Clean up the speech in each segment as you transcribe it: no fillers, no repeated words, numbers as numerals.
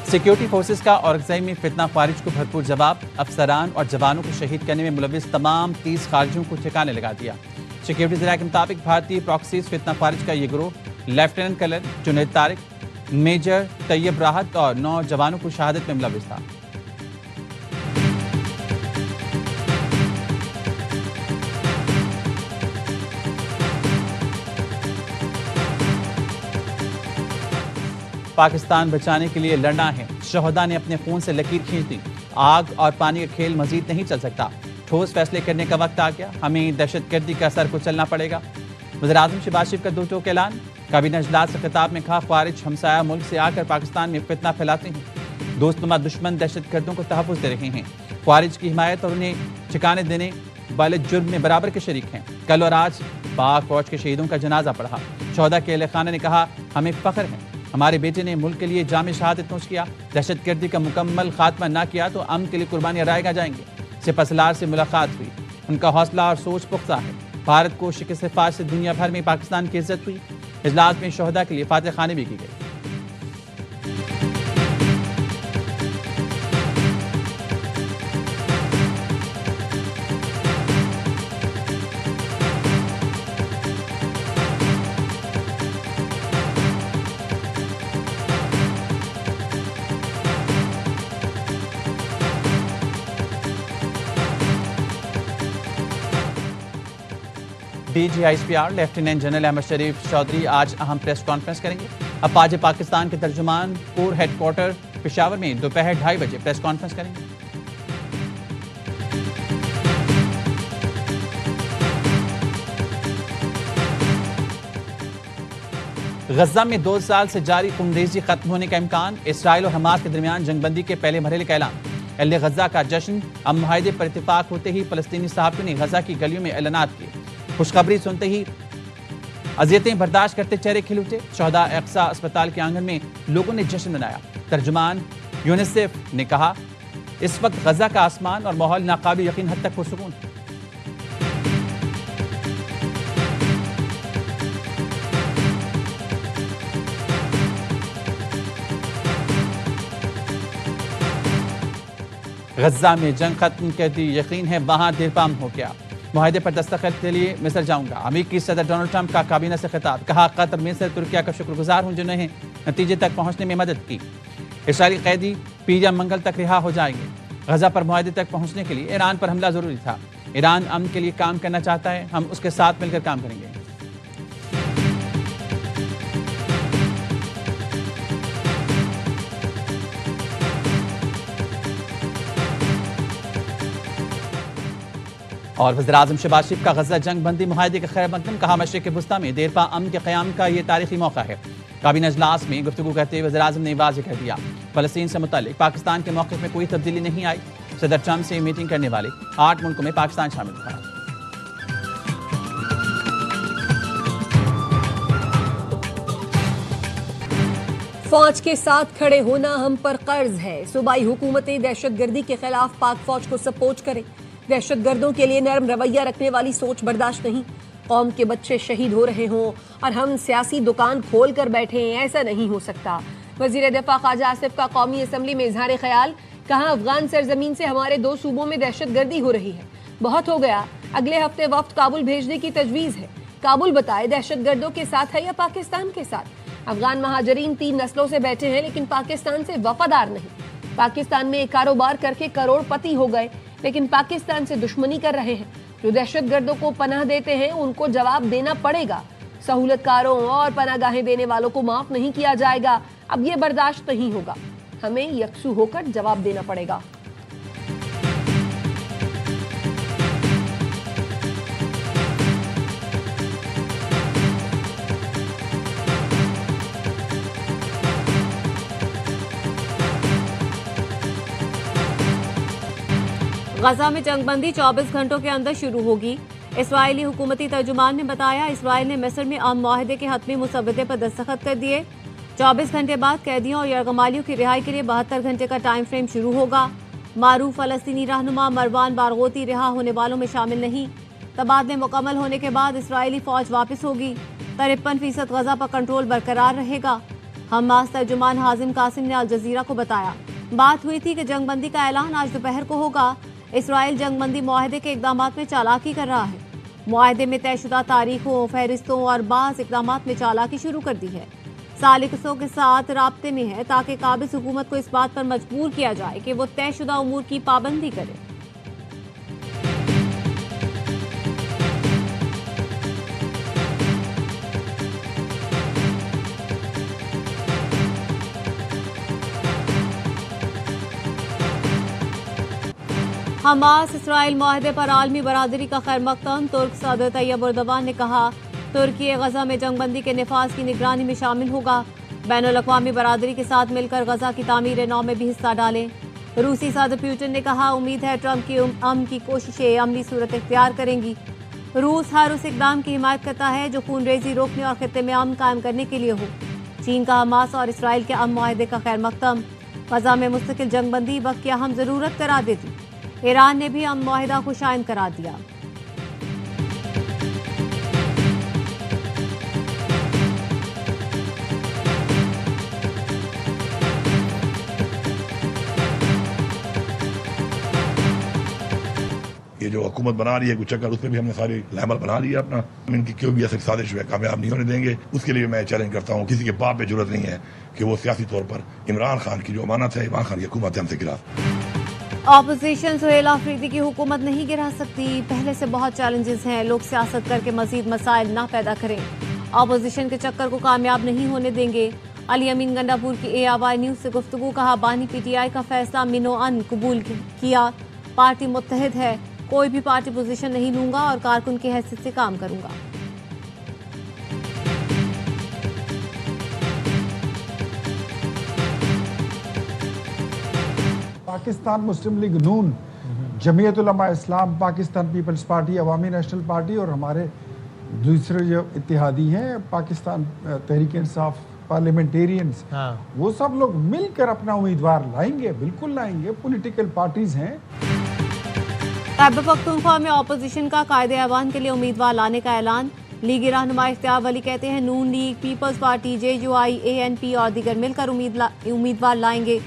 Security forces का औरकज़ई में फितना फारिज को भरपूर जवाब। अफसरान और जवानों को शहीद करने में मुलविस तमाम 30 खारजियों को ठिकाने लगा दिया। सिक्योरिटी ज़राए के मुताबिक भारतीय प्रॉक्सीज फितना फारिज का ये गिरोह lieutenant colonel Junaid Tariq, major Tayyab Rahat और 9 जवानों को शहादत में मुलविस था। पाकिस्तान बचाने के लिए लड़ना है, शहदा ने अपने खून से लकीर खींच दी। आग और पानी का खेल मजीद नहीं चल सकता, ठोस फैसले करने का वक्त आ गया। हमें दहशतगर्दी का असर को चलना पड़ेगा। वज़ीर-ए-आज़म शहबाज शरीफ का दो टोक ऐलान। काबीना इजलास से खिताब में कहा, ख्वारिज हमसाया मुल्क से आकर पाकिस्तान में फितना फैलाते हैं। दोस्तनुमा दुश्मन दहशतगर्दों को तहफ़्फ़ुज़ दे रहे हैं। ख्वारिज की हिमायत और उन्हें ठिकाने देने वाले जुर्म में बराबर के शरीक हैं। कल और आज पाक फौज के शहीदों का जनाजा पढ़ा। शहदा के अहले खाना ने कहा, हमें फ़ख्र है, हमारे बेटे ने मुल्क के लिए जामे शहादत नोश किया। दहशतगर्दी का मुकम्मल खात्मा ना किया तो अमन के लिए कुर्बानियां रायगा जाएंगे। सिपहसालार से मुलाकात हुई, उनका हौसला और सोच पुख्ता है। भारत को शिकस्त फाज से दुनिया भर में पाकिस्तान की इज्जत हुई। इजलास में शहदा के लिए फातह खानी भी की गई। DGISPR लेफ्टिनेंट जनरल अहमद शरीफ चौधरी आज अहम प्रेस कॉन्फ्रेंस करेंगे। अफवाज पाकिस्तान के तर्जुमान कोर हेडक्वार्टर पेशावर में दोपहर 2:30 बजे प्रेस कॉन्फ्रेंस करेंगे। गजा में 2 साल से जारी खूनरेज़ी खत्म होने का इम्कान। इसराइल और हमास के दरमियान जंगबंदी के पहले मरहले का ऐलान। अहले गजा का जश्न। अब मुआहदे पर इत्तेफाक होते ही फलस्तीनी सहाफ़ियों ने गजा की गलियों में ऐलानात किए। खुशखबरी सुनते ही अज़ियतें बर्दाश्त करते चेहरे खिल उठे। शहदा अक्सा अस्पताल के आंगन में लोगों ने जश्न मनाया। तर्जुमान यूनिसेफ ने कहा, इस वक्त गजा का आसमान और माहौल नाकाबिल यकीन हद तक पुरसुकून है। गजा में जंग खत्म कर दी, यकीन है वहां दिलपाम हो गया। मुआहदे पर दस्तखत के लिए मिस्र जाऊंगा। अमेरिकी सदर डोनाल्ड ट्रंप का काबीना से खिताब। कहा, कतर, मिस्र, तुर्किया का शुक्रगुजार हूं जिन्होंने नतीजे तक पहुंचने में मदद की। इस्राएली कैदी पीरियड मंगल तक रिहा हो जाएंगे। गजा पर मुआहदे तक पहुंचने के लिए ईरान पर हमला जरूरी था। ईरान अमन के लिए काम करना चाहता है, हम उसके साथ मिलकर काम करेंगे। और वज़ीर-ए-आज़म शहबाज शरीफ का गजा जंग बंदी मुआहदे के खैर मकदम। कहा, मशरिक़ वुस्ता में देरपा अमन के क़याम का ये तारीखी मौका है। काबीना इजलास में गुफ्तगू करते हुए वज़ीर-ए-आज़म ने वाज़ेह कर दिया, फ़लस्तीन से मुतल्लिक़ पाकिस्तान के मौक़िफ़ में कोई तब्दीली नहीं आई। सदर ट्रंप से मीटिंग करने वाले 8 मुल्कों में पाकिस्तान शामिल था। फौज के साथ खड़े होना हम पर कर्ज है। सूबाई हुकूमतें दहशतगर्दी के खिलाफ पाक फौज को सपोर्ट करें। दहशतगर्दों के लिए नरम रवैया रखने वाली सोच बर्दाश्त नहीं। कौम के बच्चे शहीद हो रहे हों और हम सियासी दुकान खोल कर बैठे हैं, ऐसा नहीं हो सकता। वजीर दफा ख्वाजा आसिफ का कौमी असम्बली में इजहार ख्याल। कहा, अफगान सरजमीन से हमारे 2 सूबों में दहशतगर्दी हो रही है, बहुत हो गया। अगले हफ्ते वफ्द काबुल भेजने की तजवीज़ है। काबुल बताए दहशतगर्दों के साथ है या पाकिस्तान के साथ। अफगान महाजरीन 3 नस्लों से बैठे हैं लेकिन पाकिस्तान से वफादार नहीं। पाकिस्तान में कारोबार करके करोड़पति हो गए लेकिन पाकिस्तान से दुश्मनी कर रहे हैं। जो दहशतगर्दों को पनाह देते हैं उनको जवाब देना पड़ेगा। सहूलतकारों और पनाहगाहें देने वालों को माफ नहीं किया जाएगा। अब ये बर्दाश्त नहीं होगा, हमें यकसू होकर जवाब देना पड़ेगा। गजा में जंगबंदी 24 घंटों के अंदर शुरू होगी। इसराइली हुकूमती तर्जुमान ने बताया, इसराइल ने मिस्र में अमन मुआहदे के हतमी मुसव्वदे पर दस्तखत कर दिए। 24 घंटे बाद कैदियों और यरगमालियों की रिहाई के लिए 72 घंटे का टाइम फ्रेम शुरू होगा। मारूफ फलस्तीनी रहनुमा मरवान बारगोती रिहा होने वालों में शामिल नहीं। तबादले मुकम्मल होने के बाद इसराइली फौज वापस होगी। 53% गजा पर कंट्रोल बरकरार रहेगा। حماس ترجمان حازم قاسم نے الجزیرہ کو بتایا بات ہوئی تھی کہ جنگ بندی کا اعلان آج دوپہر کو ہوگا۔ اسرائیل جنگ بندی معاہدے کے اقدامات میں چالاکی کر رہا ہے۔ معاہدے میں طے شدہ تاریخوں، فہرستوں اور بعض اقدامات میں چالاکی شروع کر دی ہے۔ سالکسوں کے ساتھ رابطے میں ہے تاکہ قابض حکومت کو اس بات پر مجبور کیا جائے کہ وہ طے شدہ امور کی پابندی کرے۔ حماس اسرائیل معاہدے پر عالمی برادری کا خیر مقدم۔ ترک صدر طیب اردوان نے کہا ترکی غزہ میں جنگ بندی کے نفاذ کی نگرانی میں شامل ہوگا۔ بین الاقوامی برادری کے ساتھ مل کر غزہ کی تعمیر نو میں بھی حصہ ڈالیں۔ روسی صدر پیوٹن نے کہا امید ہے ٹرمپ کی امن کی کوششیں عملی صورت اختیار کریں گی۔ روس ہر اس اقدام کی حمایت کرتا ہے جو خون ریزی روکنے اور خطے میں امن قائم کرنے کے لیے ہو۔ چین کا حماس اور اسرائیل کے امن معاہدے کا خیر مقدم۔ غزہ میں مستقل جنگ بندی وقت کی اہم ضرورت قرار دیتی۔ ایران نے بھی امن معاہدہ کو شائن قرار دیا۔ یہ جو حکومت بنا رہی ہے کچھ چکر، اس پہ بھی ہم نے سارے لائمل بنا لیا اپنا۔ ان کی کوئی بھی ایسی سازش جو ہے کامیاب نہیں ہونے دیں گے۔ اس کے لیے میں چیلنج کرتا ہوں کسی کے باپ پہ ضرورت نہیں ہے کہ وہ سیاسی طور پر عمران خان کی جو امانت ہے، عمران خان کی حکومت ہے، ہم سے گرا۔ اپوزیشن سہیل آفریدی کی حکومت نہیں گرا سکتی۔ پہلے سے بہت چیلنجز ہیں، لوگ سیاست کر کے مزید مسائل نہ پیدا کریں۔ اپوزیشن کے چکر کو کامیاب نہیں ہونے دیں گے۔ علی امین گنڈا پور کی ARY نیوز سے گفتگو۔ کہا بانی PTI کا فیصلہ منوعاً قبول کیا۔ پارٹی متحد ہے، کوئی بھی پارٹی پوزیشن نہیں لوں گا اور کارکن کی حیثیت سے کام کروں گا۔ پاکستان مسلم لیگ نون، جمعیت علماء اسلام، پاکستان پیپلز پارٹی، عوامی نیشنل پارٹی اور ہمارے دوسرے جو اتحادی ہیں پاکستان تحریک انصاف پارلیمنٹیرینز، وہ سب لوگ مل کر اپنا امیدوار لائیں گے، بالکل لائیں گے۔ پولیٹیکل پارٹیز ہیں۔ خیبر پختونخوا میں اپوزیشن کا قائد ایوان کے لیے امیدوار لانے کا اعلان۔ لیگی رہنما اختیار ولی کہتے ہیں Noon league, peoples party, JUI، ANP اور دیگر مل کر امیدوار لائیں گے۔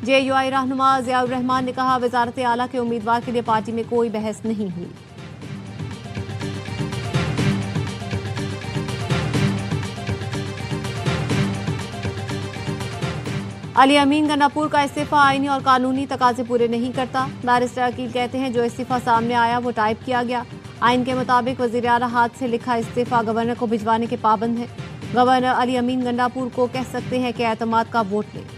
JUI رہنما ضیاء الرحمان نے کہا وزارت اعلیٰ کے امیدوار کے لیے پارٹی میں کوئی بحث نہیں ہوئی۔ علی امین گنڈا پور کا استعفیٰ آئینی اور قانونی تقاضے پورے نہیں کرتا۔ بیرسٹر عقیل کہتے ہیں جو استعفیٰ سامنے آیا وہ ٹائپ کیا گیا۔ آئین کے مطابق وزیر اعلیٰ ہاتھ سے لکھا استعفیٰ گورنر کو بھجوانے کے پابند ہے۔ گورنر علی امین گنڈا پور کو کہہ سکتے ہیں کہ اعتماد کا ووٹ لیں۔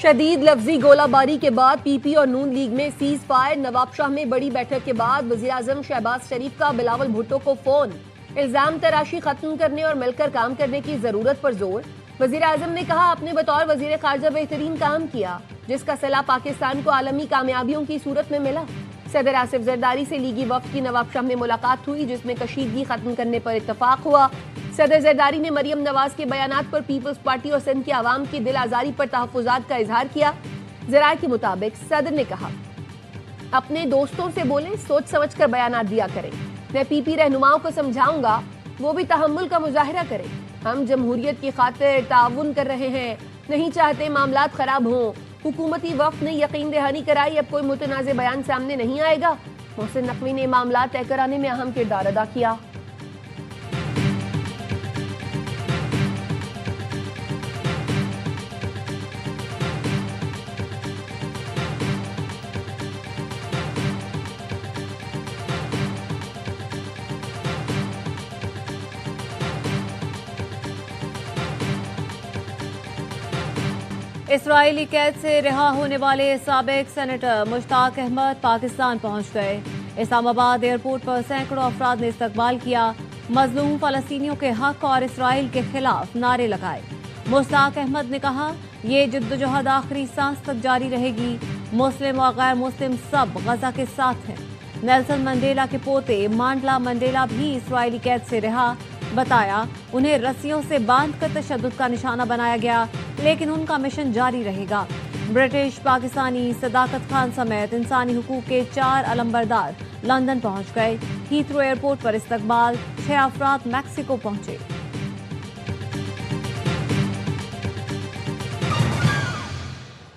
شدید لفظی گولہ باری کے بعد PP اور نون لیگ میں سیز فائر۔ نواب شاہ میں بڑی بیٹھک کے بعد وزیراعظم شہباز شریف کا بلاول بھٹو کو فون۔ الزام تراشی ختم کرنے اور مل کر کام کرنے کی ضرورت پر زور۔ وزیراعظم نے کہا آپ نے بطور وزیر خارجہ بہترین کام کیا جس کا صلہ پاکستان کو عالمی کامیابیوں کی صورت میں ملا۔ صدر آصف زرداری سے لیگی وفد کی نواب شاہ میں ملاقات ہوئی جس میں کشیدگی ختم کرنے پر اتفاق ہوا۔ صدر زرداری نے مریم نواز کے بیانات پر پیپلز پارٹی اور سندھ کے عوام کی دل آزاری پر تحفظات کا اظہار کیا۔ ذرائع کے مطابق صدر نے کہا اپنے دوستوں سے بولیں، سوچ سمجھ کر بیانات دیا کریں۔ میں PP رہنماؤں کو سمجھاؤں گا وہ بھی تحمل کا مظاہرہ کریں۔ ہم جمہوریت کی خاطر تعاون کر رہے ہیں، نہیں چاہتے معاملات خراب ہوں۔ حکومتی وفد نے یقین دہانی کرائی اب کوئی متنازع بیان سامنے نہیں آئے گا۔ محسن نقوی نے معاملات طے کرانے میں اہم کردار ادا کیا۔ اسرائیلی قید سے رہا ہونے والے سابق سینیٹر مشتاق احمد پاکستان پہنچ گئے۔ اسلام آباد ایئرپورٹ پر سینکڑوں افراد نے استقبال کیا۔ مظلوم فلسطینیوں کے حق اور اسرائیل کے خلاف نعرے لگائے۔ مشتاق احمد نے کہا یہ جدوجہد آخری سانس تک جاری رہے گی۔ مسلم اور غیر مسلم سب غزہ کے ساتھ ہیں۔ نیلسن منڈیلا کے پوتے مانڈلا منڈیلا بھی اسرائیلی قید سے رہا۔ بتایا انہیں رسیوں سے باندھ کر تشدد کا نشانہ بنایا گیا لیکن ان کا مشن جاری رہے گا۔ برٹش، پاکستانی، صداقت خان سمیت انسانی حقوق کے 4 علمبردار लंदन पहुंच गए। हीथ्रो एयरपोर्ट पर इस्तकबाल, 6 अफराद मैक्सिको पहुंचे।